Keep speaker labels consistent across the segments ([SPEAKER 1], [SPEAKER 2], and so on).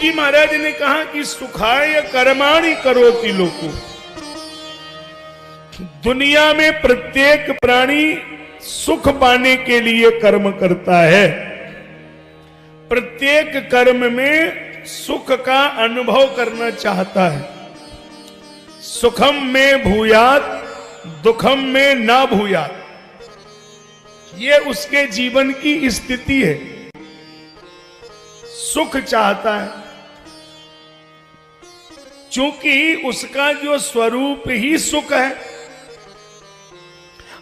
[SPEAKER 1] जी महाराज ने कहा कि सुखाय कर्माणि करोति लोको। दुनिया में प्रत्येक प्राणी सुख पाने के लिए कर्म करता है। प्रत्येक कर्म में सुख का अनुभव करना चाहता है। सुखम में भूयात दुखम में ना भूयात, ये उसके जीवन की स्थिति है। सुख चाहता है क्योंकि उसका जो स्वरूप ही सुख है।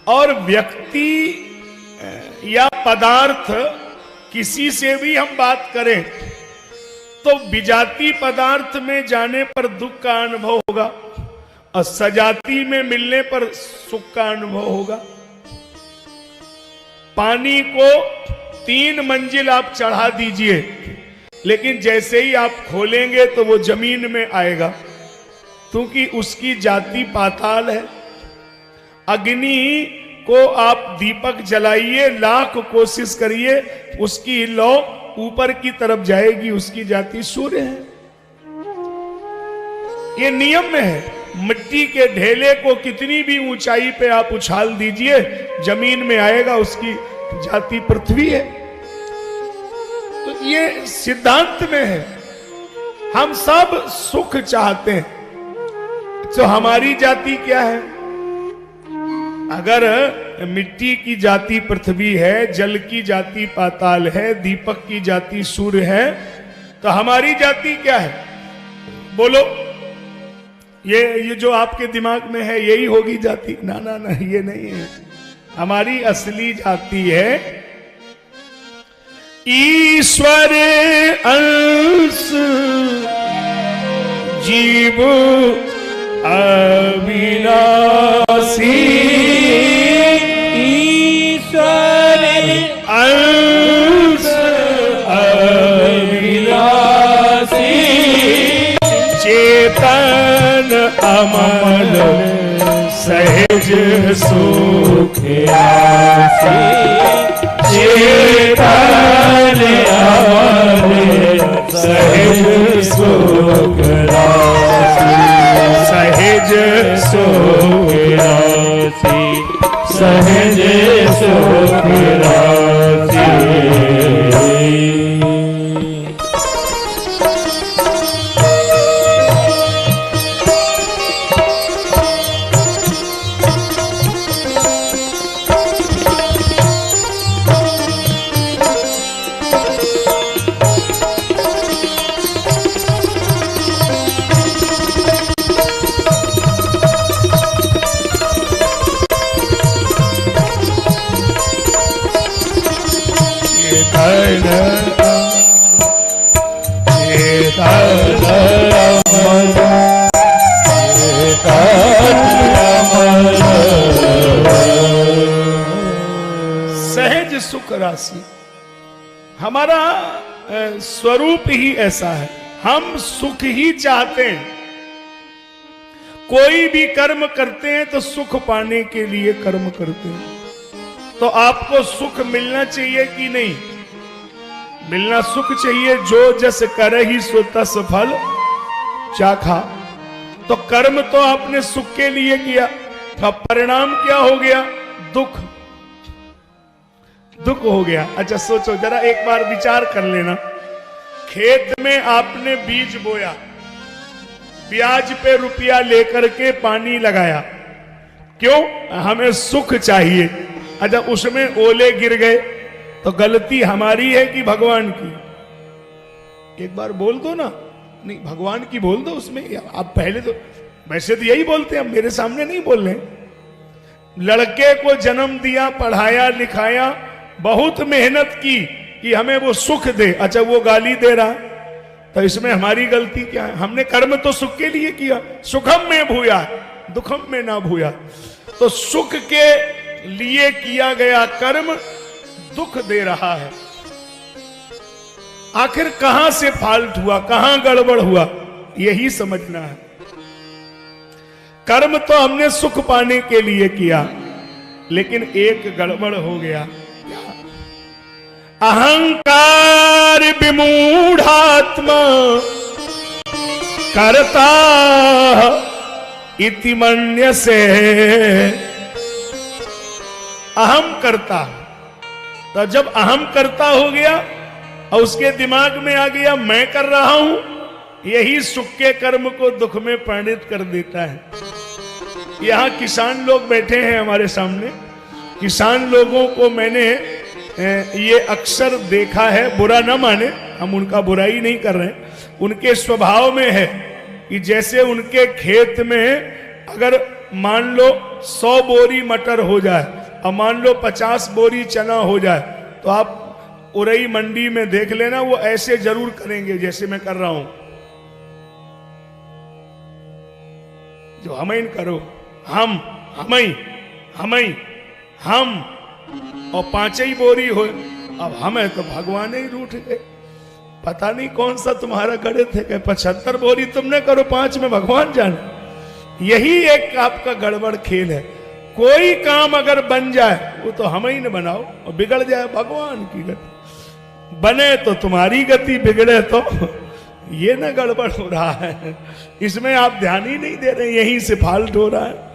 [SPEAKER 1] और व्यक्ति या पदार्थ किसी से भी हम बात करें तो विजाती पदार्थ में जाने पर दुख का अनुभव होगा और सजाती में मिलने पर सुख का अनुभव होगा। पानी को 3 मंजिल आप चढ़ा दीजिए, लेकिन जैसे ही आप खोलेंगे तो वो जमीन में आएगा, क्योंकि उसकी जाति पाताल है। अग्नि को आप दीपक जलाइए, लाख कोशिश करिए, उसकी लौ ऊपर की तरफ जाएगी, उसकी जाति सूर्य है। ये नियम में है। मिट्टी के ढेले को कितनी भी ऊंचाई पे आप उछाल दीजिए, जमीन में आएगा, उसकी जाति पृथ्वी है। तो ये सिद्धांत में है। हम सब सुख चाहते हैं। तो हमारी जाति क्या है? अगर मिट्टी की जाति पृथ्वी है, जल की जाति पाताल है, दीपक की जाति सूर्य है, तो हमारी जाति क्या है? बोलो। ये जो आपके दिमाग में है यही होगी जाति? ना ना ना, ये नहीं है। हमारी असली जाति है ईश्वर अंश जीव अविनाशी। ईश्वर अंश अविनाशी चेतन अमल सहज सुख आसी। चेतन अमल सहज सुख आसी। सहज सुख आसी। सहज सुख आसी। सहज सुख राशि। हमारा स्वरूप ही ऐसा है, हम सुख ही चाहते हैं। कोई भी कर्म करते हैं तो सुख पाने के लिए कर्म करते हैं। तो आपको सुख मिलना चाहिए कि नहीं? मिलना सुख चाहिए। जो जस करहि सो तस फल चाखा। तो कर्म तो आपने सुख के लिए किया, तो परिणाम क्या हो गया? दुख। दुख हो गया। अच्छा सोचो जरा, एक बार विचार कर लेना। खेत में आपने बीज बोया, ब्याज पे रुपया लेकर के पानी लगाया, क्यों? हमें सुख चाहिए। अच्छा उसमें ओले गिर गए तो गलती हमारी है कि भगवान की? एक बार बोल दो ना। नहीं, भगवान की बोल दो उसमें। आप पहले तो वैसे तो यही बोलते हैं, अब मेरे सामने नहीं बोल रहे। लड़के को जन्म दिया, पढ़ाया लिखाया, बहुत मेहनत की कि हमें वो सुख दे। अच्छा वो गाली दे रहा, तो इसमें हमारी गलती क्या है? हमने कर्म तो सुख के लिए किया। सुखम में भूया दुखम में ना भूया। तो सुख के लिए किया गया कर्म दुख दे रहा है। आखिर कहां से फॉल्ट हुआ, कहां गड़बड़ हुआ, यही समझना है। कर्म तो हमने सुख पाने के लिए किया, लेकिन एक गड़बड़ हो गया। अहंकार विमूढ़ात्मा करता इति मन्यसे। अहम करता, तो जब अहम करता हो गया और उसके दिमाग में आ गया मैं कर रहा हूं, यही सुख के कर्म को दुख में परिणत कर देता है। यहां किसान लोग बैठे हैं हमारे सामने। किसान लोगों को मैंने ये अक्सर देखा है, बुरा ना माने, हम उनका बुराई नहीं कर रहे हैं। उनके स्वभाव में है कि जैसे उनके खेत में अगर मान लो 100 बोरी मटर हो जाए और मान लो 50 बोरी चना हो जाए, तो आप उरई मंडी में देख लेना, वो ऐसे जरूर करेंगे जैसे मैं कर रहा हूं, जो हमें करो, हम और 5 ही बोरी हो। अब हमें तो भगवान ही रूठ गए, पता नहीं कौन सा तुम्हारा गणित है, 75 बोरी तुमने करो, 5 में भगवान जाने। यही एक आपका गड़बड़ खेल है। कोई काम अगर बन जाए वो तो हम ही न बनाओ, और बिगड़ जाए भगवान की गति, बने तो तुम्हारी गति, बिगड़े तो ये ना गड़बड़ हो रहा है। इसमें आप ध्यान ही नहीं दे रहे, यहीं से फाल्ट हो रहा है।